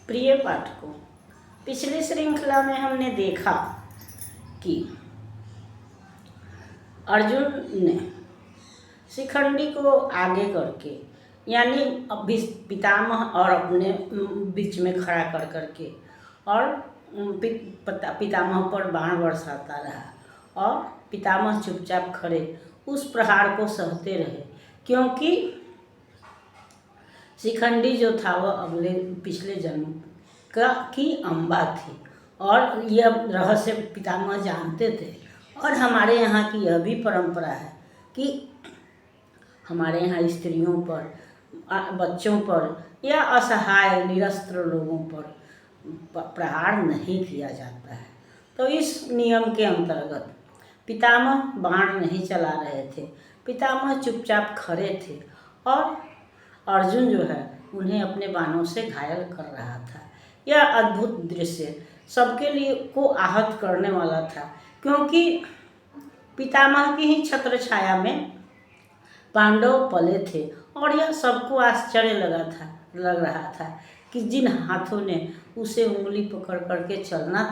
प्रिय पाठकों, पिछली श्रृंखला में हमने देखा कि अर्जुन ने शिखंडी को आगे करके यानी पितामह और अपने बीच में खड़ा कर करके और पितामह पर बाण बरसाता रहा और पितामह चुपचाप खड़े उस प्रहार को सहते रहे, क्योंकि शिखंडी जो था वह पिछले जन्म की अम्बा थी और यह रहस्य पितामह जानते थे। और हमारे यहाँ की यह भी परंपरा है कि हमारे यहाँ स्त्रियों पर, बच्चों पर या असहाय निरस्त्र लोगों पर प्रहार नहीं किया जाता है। तो इस नियम के अंतर्गत पितामह बाण नहीं चला रहे थे, पितामह चुपचाप खड़े थे और अर्जुन जो है उन्हें अपने बाणों से घायल कर रहा था। यह अद्भुत दृश्य सबके लिए को आहत करने वाला था, क्योंकि पितामह की ही छत्र छाया में पांडव पले थे और यह सबको आश्चर्य लग रहा था कि जिन हाथों ने उसे उंगली पकड़ करके चलना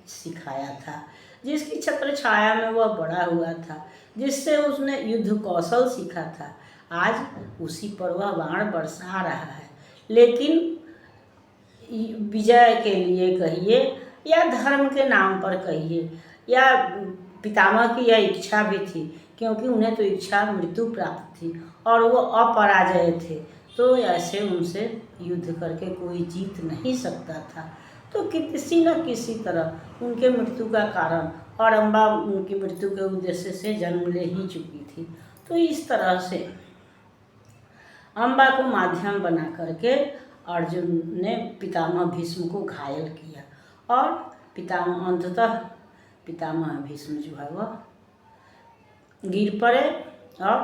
सिखाया था, जिसकी छत्र छाया में वह बड़ा हुआ था, जिससे उसने युद्ध कौशल सीखा था, आज उसी पर वह बाण बरसा रहा है। लेकिन विजय के लिए कहिए या धर्म के नाम पर कहिए या पितामह की यह इच्छा भी थी, क्योंकि उन्हें तो इच्छा मृत्यु प्राप्त थी और वो अपराजय थे, तो ऐसे उनसे युद्ध करके कोई जीत नहीं सकता था। तो किसी न किसी तरह उनके मृत्यु का कारण, और अम्बा उनकी मृत्यु के उद्देश्य से जन्म ले ही चुकी थी, तो इस तरह से अम्बा को माध्यम बना करके अर्जुन ने पितामह भीष्म को घायल किया और अंततः पितामह भीष्म जो है वह गिर पड़े और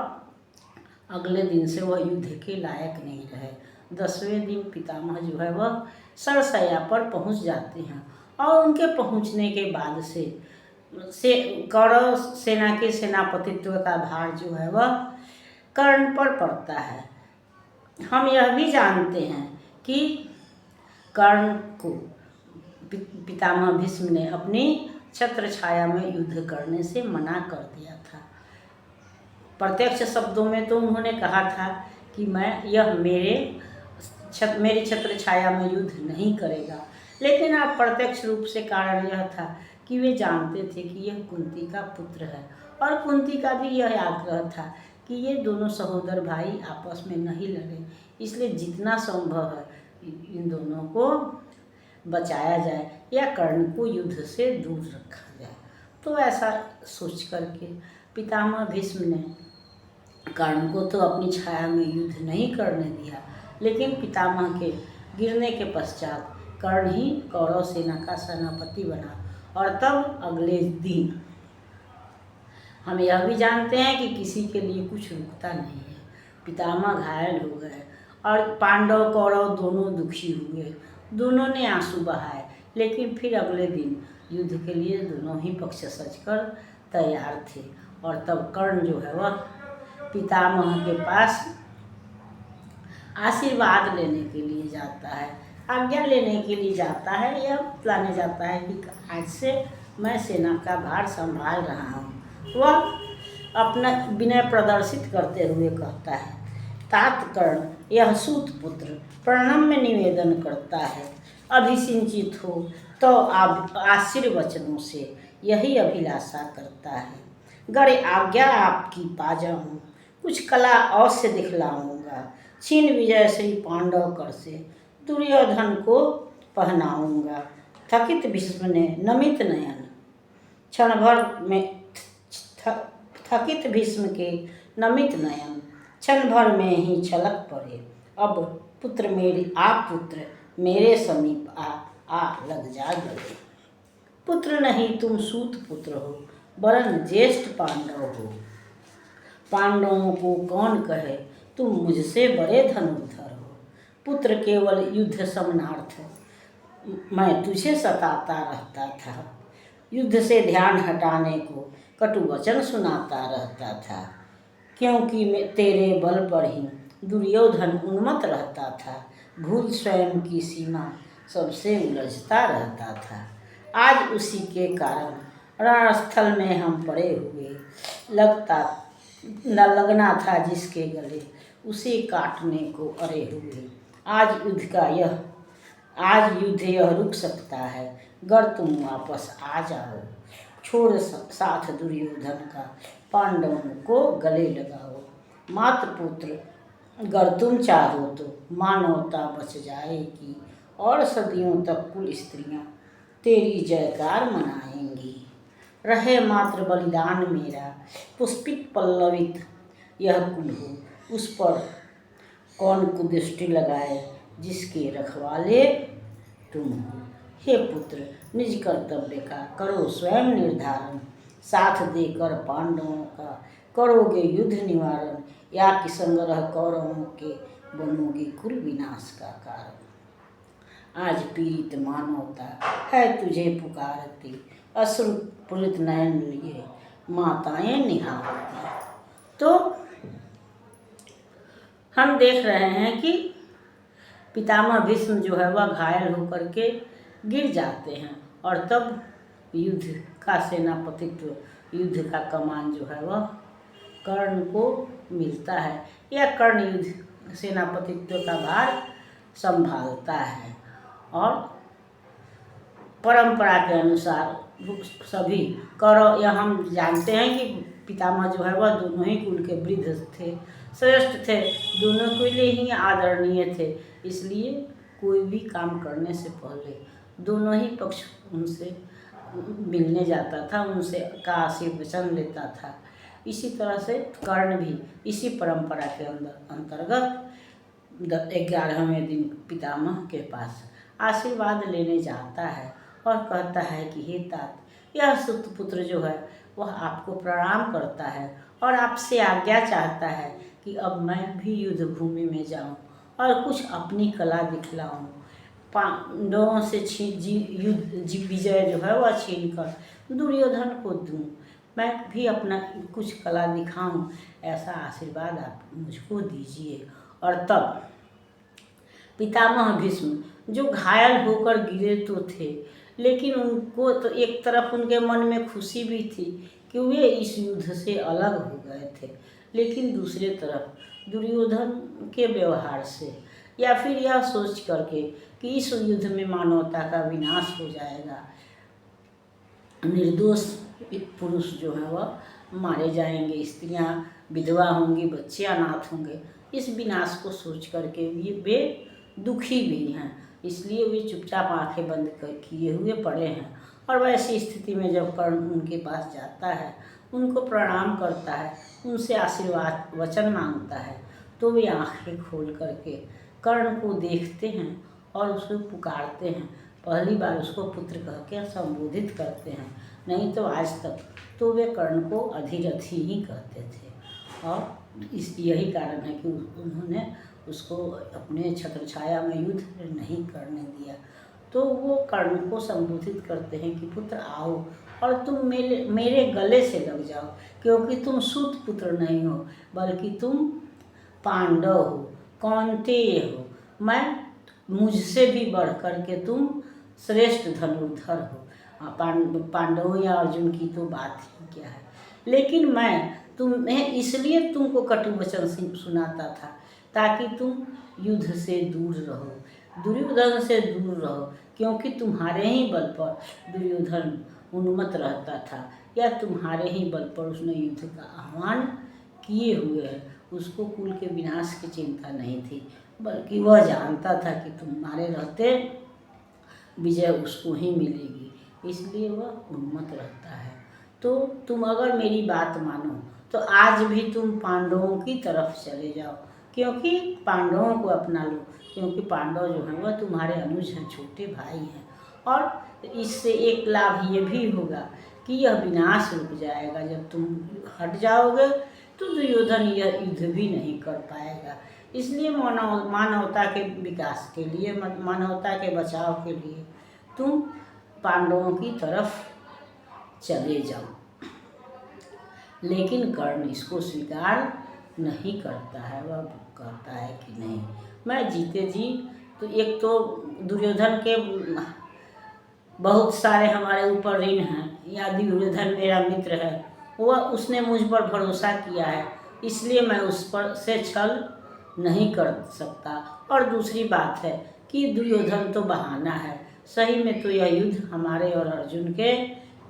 अगले दिन से वह युद्ध के लायक नहीं रहे। 10वें दिन पितामह जो है वह सरसैया पर पहुंच जाते हैं और उनके पहुंचने के बाद से कौरव सेना के सेनापतित्व का भार जो है वह कर्ण पर पड़ता है। हम यह भी जानते हैं कि कर्ण को पितामह भीष्म ने अपनी छत्र छाया में युद्ध करने से मना कर दिया था। प्रत्यक्ष शब्दों में तो उन्होंने कहा था कि मेरी छत्र छाया में युद्ध नहीं करेगा, लेकिन अब प्रत्यक्ष रूप से कारण यह था कि वे जानते थे कि यह कुंती का पुत्र है और कुंती का भी यह आग्रह था कि ये दोनों सहोदर भाई आपस में नहीं लड़े, इसलिए जितना संभव है इन दोनों को बचाया जाए या कर्ण को युद्ध से दूर रखा जाए। तो ऐसा सोच करके पितामह भीष्म ने कर्ण को तो अपनी छाया में युद्ध नहीं करने दिया, लेकिन पितामह के गिरने के पश्चात कर्ण ही कौरव सेना का सेनापति बना। और तब अगले दिन हम यह भी जानते हैं कि किसी के लिए कुछ रुकता नहीं है। पितामह घायल हो गए और पांडव कौरव दोनों दुखी हुए, दोनों ने आंसू बहाए, लेकिन फिर अगले दिन युद्ध के लिए दोनों ही पक्ष सजकर तैयार थे। और तब कर्ण जो है वह पितामह के पास आशीर्वाद लेने के लिए जाता है, आज्ञा लेने के लिए जाता है, यह बतलाने जाता है कि आज से मैं सेना का भार संभाल रहा हूँ। वह अपना विनय प्रदर्शित करते हुए कहता है, तात कर्ण यह सूत पुत्र प्रणम्य निवेदन करता है, अभिसिंचित हो तो आशीर्वचनों से यही अभिलाषा करता है। गड़े आज्ञा आपकी पा जाऊँ, कुछ कला अवश्य दिखलाऊंगा, छीन विजय श्री पांडव कर से दुर्योधन को पहनाऊंगा। थकित भीष्म ने नमित नयन क्षण भर में थकित भीष्म के नमित नयन क्षण भर में ही छलक पड़े। अब पुत्र मेरे समीप आ लग जा गए। पुत्र नहीं तुम सूत पुत्र हो, वरन ज्येष्ठ पांडव हो। पांडवों को कौन कहे तुम मुझसे बड़े धनुर्धर हो। पुत्र केवल युद्ध समनार्थ मैं तुझे सताता रहता था, युद्ध से ध्यान हटाने को कटु वचन सुनाता रहता था, क्योंकि तेरे बल पर ही दुर्योधन उन्मत्त रहता था। भूल स्वयं की सीमा सबसे उलझता रहता था। आज उसी के कारण रणस्थल में हम पड़े हुए, लगता न लगना था जिसके गले, उसे काटने को अरे हुए। आज युद्ध यह रुक सकता है, गर तुम वापस आ जाओ। छोड़ साथ दुर्योधन का, पांडवों को गले लगाओ। मात्र पुत्र गर तुम चाहो तो मानवता बच जाएगी, और सदियों तक कुल स्त्रियां तेरी जयकार मनाएंगी। रहे मात्र बलिदान मेरा, पुष्पित पल्लवित यह कुल हो, उस पर कौन कुदृष्टि लगाए, जिसके रखवाले तुम हो। हे पुत्र, निज कर्तव्य का करो स्वयं निर्धारण, साथ देकर पांडवों का करोगे युद्ध निवारण, या कि संग्रह कौरवों के बनोगे कुल विनाश का कारण। आज पीड़ित मानवता है तुझे पुकारती, अश्रु पूरित नयन लिए माताएं निहारती। तो हम देख रहे हैं कि पितामह भीष्म जो है वह घायल होकर के गिर जाते हैं, और तब युद्ध का सेनापतित्व, युद्ध का कमान जो है वह कर्ण को मिलता है, या कर्ण युद्ध सेनापतित्व का भार संभालता है। और परंपरा के अनुसार सभी कौरव, या हम जानते हैं कि पितामह जो है वह दोनों ही कुल के वृद्ध थे, श्रेष्ठ थे, दोनों के लिए ही आदरणीय थे। इसलिए कोई भी काम करने से पहले दोनों ही पक्ष उनसे मिलने जाता था, उनसे का आशीर्वचन लेता था। इसी तरह से कर्ण भी इसी परंपरा के अंतर्गत 11वें दिन पितामह के पास आशीर्वाद लेने जाता है, और कहता है कि हे तात, यह सुतपुत्र जो है वह आपको प्रणाम करता है, और आपसे आज्ञा चाहता है कि अब मैं भी युद्ध भूमि में जाऊं और कुछ अपनी कला दिखलाऊं, पांडवों से विजय जो है वह छीन कर दुर्योधन को दूं, मैं भी अपना कुछ कला दिखाऊं, ऐसा आशीर्वाद आप मुझको दीजिए। और तब पितामह भीष्म जो घायल होकर गिरे तो थे, लेकिन उनको तो एक तरफ उनके मन में खुशी भी थी कि वे इस युद्ध से अलग हो गए थे, लेकिन दूसरे तरफ दुर्योधन के व्यवहार से, या फिर यह सोच करके कि इस युद्ध में मानवता का विनाश हो जाएगा, निर्दोष पुरुष जो है वह मारे जाएंगे, स्त्रियां विधवा होंगी, बच्चे अनाथ होंगे, इस विनाश को सोच करके वे दुखी भी हैं। इसलिए वे चुपचाप आंखें बंद किए हुए पड़े हैं। और वैसी स्थिति में जब कर्ण उनके पास जाता है, उनको प्रणाम करता है, उनसे आशीर्वाद वचन मांगता है, तो वे आंखें खोल करके कर्ण को देखते हैं और उसको पुकारते हैं। पहली बार उसको पुत्र कह के संबोधित करते हैं, नहीं तो आज तक तो वे कर्ण को अधिरथी ही कहते थे। और यही कारण है कि उन्होंने उसको अपने छत्रछाया में युद्ध नहीं करने दिया। तो वो कर्ण को संबोधित करते हैं कि पुत्र आओ और तुम मेरे गले से लग जाओ, क्योंकि तुम सूत पुत्र नहीं हो, बल्कि तुम पांडव हो, कौन्तेय हो। मैं मुझसे भी बढ़ कर के तुम श्रेष्ठ धनुर्धर हो। पांडवों या अर्जुन की तो बात ही क्या है, लेकिन मैं तुम्हें इसलिए तुमको कटु वचन सुनाता था ताकि तुम युद्ध से दूर रहो, दुर्योधन से दूर रहो, क्योंकि तुम्हारे ही बल पर दुर्योधन उन्मत्त रहता था, या तुम्हारे ही बल पर उसने युद्ध का आह्वान किए हुए है। उसको कुल के विनाश की चिंता नहीं थी, बल्कि वह जानता था कि तुम्हारे रहते विजय उसको ही मिलेगी, इसलिए वह उन्मत्त रहता है। तो तुम अगर मेरी बात मानो तो आज भी तुम पांडवों की तरफ चले जाओ, क्योंकि पांडवों को अपना लो, क्योंकि पांडव जो हैं वह तुम्हारे अनुज हैं, छोटे भाई हैं। और इससे एक लाभ ये भी होगा कि यह विनाश रुक जाएगा। जब तुम हट जाओगे तो दुर्योधन यह युद्ध भी नहीं कर पाएगा। इसलिए मानवता के विकास के लिए, मानवता के बचाव के लिए तुम पांडवों की तरफ चले जाओ। लेकिन कर्ण इसको स्वीकार नहीं करता है। वह कहता है कि नहीं, मैं जीते जी तो एक तो दुर्योधन के बहुत सारे हमारे ऊपर ऋण हैं, या दुर्योधन मेरा मित्र है, वह उसने मुझ पर भरोसा किया है, इसलिए मैं उस पर से छल नहीं कर सकता। और दूसरी बात है कि दुर्योधन तो बहाना है, सही में तो यह युद्ध हमारे और अर्जुन के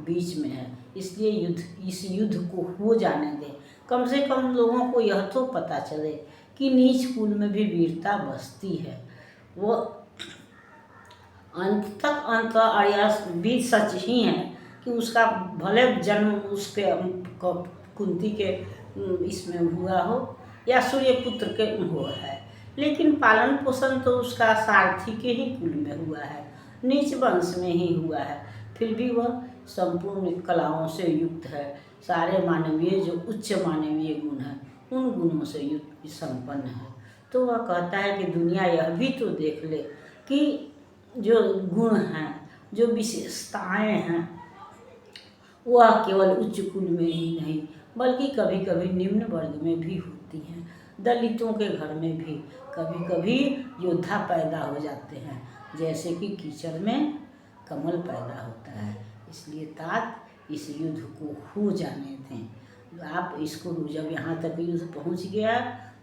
बीच में है, इसलिए इस युद्ध को हो जाने दें। कम से कम लोगों को यह तो पता चले कि नीच कुल में भी वीरता बसती है। वो अंत तक अंत और भी सच ही है कि उसका भले जन्म उसके कुंती के इसमें हुआ हो या सूर्यपुत्र के हो है, लेकिन पालन पोषण तो उसका सारथी के ही कुल में हुआ है, नीच वंश में ही हुआ है। फिर भी वह संपूर्ण कलाओं से युक्त है, सारे मानवीय जो उच्च मानवीय गुण हैं उन गुणों से युक्त संपन्न है। तो वह कहता है कि दुनिया यह भी तो देख ले कि जो गुण हैं, जो विशेषताएं हैं, वह केवल उच्च कुल में ही नहीं बल्कि कभी कभी निम्न वर्ग में भी होती हैं। दलितों के घर में भी कभी कभी योद्धा पैदा हो जाते हैं, जैसे कि कीचड़ में कमल पैदा होता है। इसलिए तात इस युद्ध को हो जाने दें। आप इसको जब यहाँ तक युद्ध पहुँच गया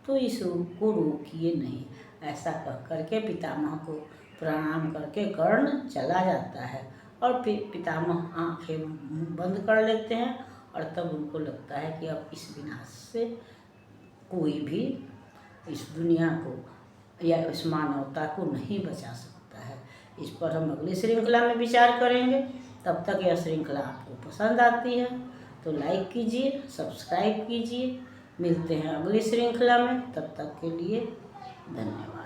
तो इसको रोकिए नहीं। ऐसा कह करके पितामह को प्रणाम करके कर्ण चला जाता है और फिर पितामह आंखें बंद कर लेते हैं, और तब उनको लगता है कि अब इस विनाश से कोई भी इस दुनिया को या इस मानवता को नहीं बचा सकता है। इस पर हम अगली श्रृंखला में विचार करेंगे। तब तक यह श्रृंखला आपको पसंद आती है तो लाइक कीजिए, सब्सक्राइब कीजिए। मिलते हैं अगली श्रृंखला में, तब तक के लिए धन्यवाद।